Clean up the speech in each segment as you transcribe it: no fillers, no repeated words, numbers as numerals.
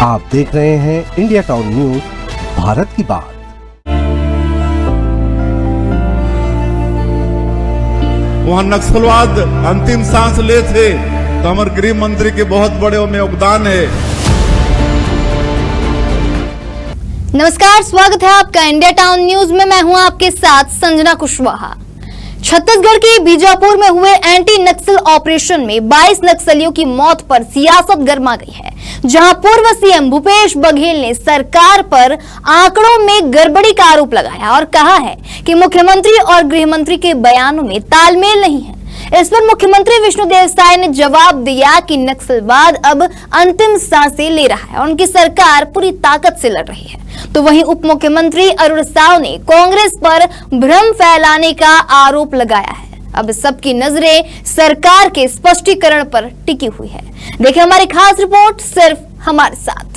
आप देख रहे हैं इंडिया टाउन न्यूज, भारत की बात। वहाँ नक्सलवाद अंतिम सांस ले थे तो हमारे गृह मंत्री के बहुत बड़े उनमें योगदान है। नमस्कार, स्वागत है आपका इंडिया टाउन न्यूज में। मैं हूं आपके साथ संजना कुशवाहा। छत्तीसगढ़ के बीजापुर में हुए एंटी नक्सल ऑपरेशन में 22 नक्सलियों की मौत पर सियासत गर्मा गई है, जहां पूर्व सीएम भूपेश बघेल ने सरकार पर आंकड़ों में गड़बड़ी का आरोप लगाया और कहा है कि मुख्यमंत्री और गृह मंत्री के बयानों में तालमेल नहीं है। इस पर मुख्यमंत्री विष्णुदेव साय ने जवाब दिया कि नक्सलवाद अब अंतिम सांसें ले रहा है और उनकी सरकार पूरी ताकत से लड़ रही है। तो वहीं उप मुख्यमंत्री अरुण साव ने कांग्रेस पर भ्रम फैलाने का आरोप लगाया है। अब सबकी नजरें सरकार के स्पष्टीकरण पर टिकी हुई है। देखिए हमारी खास रिपोर्ट सिर्फ हमारे साथ।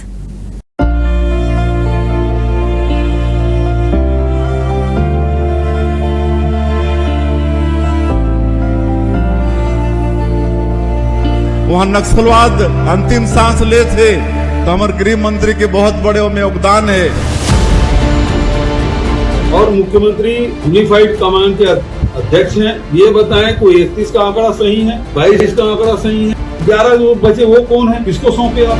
वहाँ नक्सलवाद अंतिम सांस ले थे तो हमारे गृह मंत्री के बहुत बड़े उनमें योगदान है। और मुख्यमंत्री यूनिफाइड कमांड के अध्यक्ष हैं, ये बताएं कोई 31 का आंकड़ा सही है, 22 का आंकड़ा सही है, 11 जो बचे वो कौन है, किसको सौंपे आप?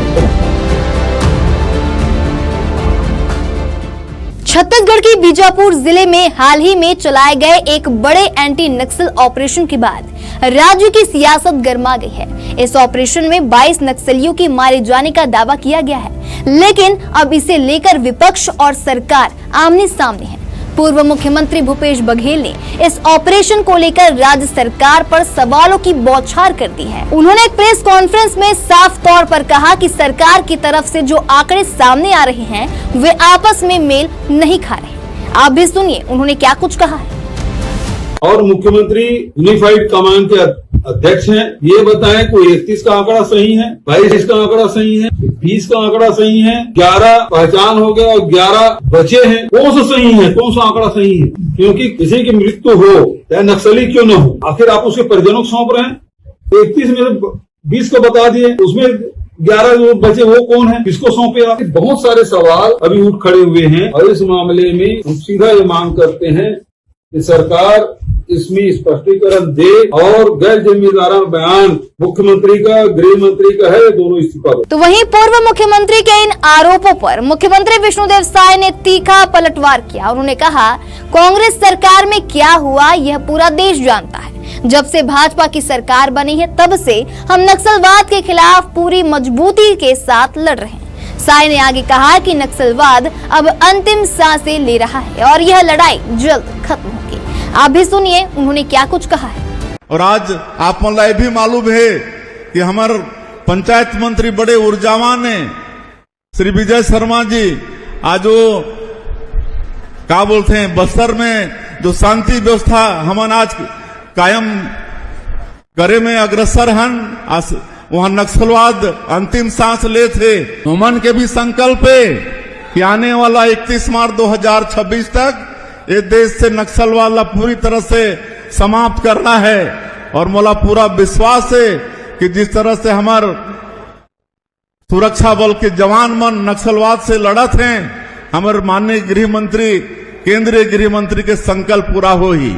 छत्तीसगढ़ के बीजापुर जिले में हाल ही में चलाए गए एक बड़े एंटी नक्सल ऑपरेशन के बाद राज्य की सियासत गर्मा गई है। इस ऑपरेशन में 22 नक्सलियों के मारे जाने का दावा किया गया है, लेकिन अब इसे लेकर विपक्ष और सरकार आमने सामने है। पूर्व मुख्यमंत्री भूपेश बघेल ने इस ऑपरेशन को लेकर राज्य सरकार पर सवालों की बौछार कर दी है। उन्होंने एक प्रेस कॉन्फ्रेंस में साफ तौर पर कहा कि सरकार की तरफ से जो आंकड़े सामने आ रहे हैं वे आपस में मेल नहीं खा रहे। आप भी सुनिए उन्होंने क्या कुछ कहा है। और मुख्यमंत्री यूनिफाइड कमांड के अध्यक्ष हैं, ये बताएं कोई 31 का आंकड़ा सही है, 22 का आंकड़ा सही है, 20 का आंकड़ा सही है, 11 पहचान हो गया और 11 बचे हैं, कौन सा सही है, कौन सा आंकड़ा सही है? क्योंकि किसी की मृत्यु हो चाहे नक्सली क्यों न हो, आखिर आप उसके परिजनों को सौंप रहे हैं। 31 में 20 को बता दिए, उसमें 11 जो बचे वो कौन है, किसको सौंपे आप? बहुत सारे सवाल अभी उठ खड़े हुए हैं और इस मामले में हम सीधा ये मांग करते हैं कि सरकार इसमें स्पष्टीकरण दे और गैर जिम्मेदाराना बयान मुख्यमंत्री का, गृह मंत्री का है, दोनों इस्तीफा दो। तो वहीं पूर्व मुख्यमंत्री के इन आरोपों पर मुख्यमंत्री विष्णुदेव साय ने तीखा पलटवार किया। उन्होंने कहा, कांग्रेस सरकार में क्या हुआ यह पूरा देश जानता है। जब से भाजपा की सरकार बनी है तब से हम नक्सलवाद के खिलाफ पूरी मजबूती के साथ लड़ रहे हैं। साय ने आगे कहा कि नक्सलवाद अब अंतिम सांसें ले रहा है और यह लड़ाई जल्द खत्म होगी। आप भी सुनिए उन्होंने क्या कुछ कहा है। और आज आप मतलब ये भी मालूम है कि हमारे पंचायत मंत्री बड़े ऊर्जावान है श्री विजय शर्मा जी, आज वो क्या बोलते हैं बस्तर में जो शांति व्यवस्था हम आज कायम करे में अग्रसर हैं। वहां नक्सलवाद अंतिम सांस ले थे। हमन के भी संकल्प है कि आने वाला 31 मार्च 2026 तक ये देश से नक्सलवाद पूरी तरह से समाप्त करना है। और मोला पूरा विश्वास है कि जिस तरह से हमारे सुरक्षा बल के जवान मन नक्सलवाद से लड़त हैं, हमारे माननीय गृह मंत्री, केंद्रीय गृह मंत्री के संकल्प पूरा हो ही।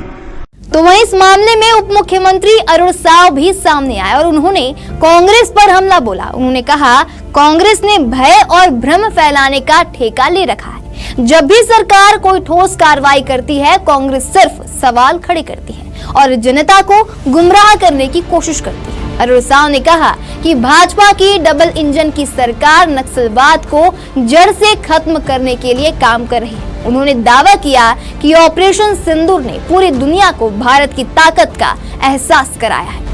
तो वहीं इस मामले में उप मुख्यमंत्री अरुण साव भी सामने आए और उन्होंने कांग्रेस पर हमला बोला। उन्होंने कहा, कांग्रेस ने भय और भ्रम फैलाने का ठेका ले रखा है। जब भी सरकार कोई ठोस कार्रवाई करती है, कांग्रेस सिर्फ सवाल खड़े करती है और जनता को गुमराह करने की कोशिश करती है। अरुण साव ने कहा कि भाजपा की डबल इंजन की सरकार नक्सलवाद को जड़ से खत्म करने के लिए काम कर रही है। उन्होंने दावा किया कि ऑपरेशन सिंदूर ने पूरी दुनिया को भारत की ताकत का एहसास कराया है।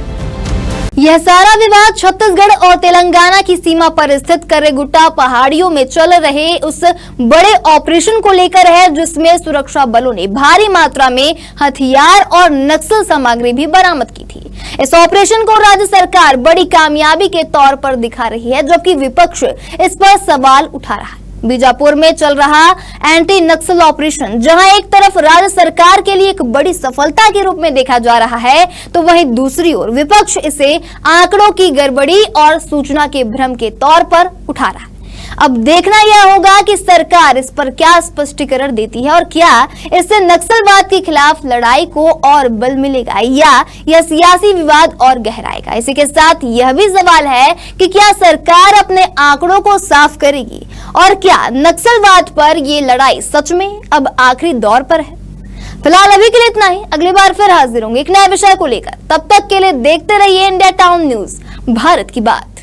यह सारा विवाद छत्तीसगढ़ और तेलंगाना की सीमा पर स्थित कर्रेगुट्टा पहाड़ियों में चल रहे उस बड़े ऑपरेशन को लेकर है, जिसमें सुरक्षा बलों ने भारी मात्रा में हथियार और नक्सल सामग्री भी बरामद की थी। इस ऑपरेशन को राज्य सरकार बड़ी कामयाबी के तौर पर दिखा रही है, जबकि विपक्ष इस पर सवाल उठा रहा है। बीजापुर में चल रहा एंटी नक्सल ऑपरेशन जहां एक तरफ राज्य सरकार के लिए एक बड़ी सफलता के रूप में देखा जा रहा है, तो वहीं दूसरी ओर विपक्ष इसे आंकड़ों की गड़बड़ी और सूचना के भ्रम के तौर पर उठा रहा है। अब देखना यह होगा कि सरकार इस पर क्या स्पष्टीकरण देती है और क्या इससे नक्सलवाद के खिलाफ लड़ाई को और बल मिलेगा या यह सियासी विवाद और गहराएगा। इसी के साथ यह भी सवाल है कि क्या सरकार अपने आंकड़ों को साफ करेगी और क्या नक्सलवाद पर यह लड़ाई सच में अब आखिरी दौर पर है। फिलहाल अभी के लिए इतना ही, अगली बार फिर हाजिर होंगे एक नए विषय को लेकर। तब तक के लिए देखते रहिए इंडिया टाउन न्यूज, भारत की बात।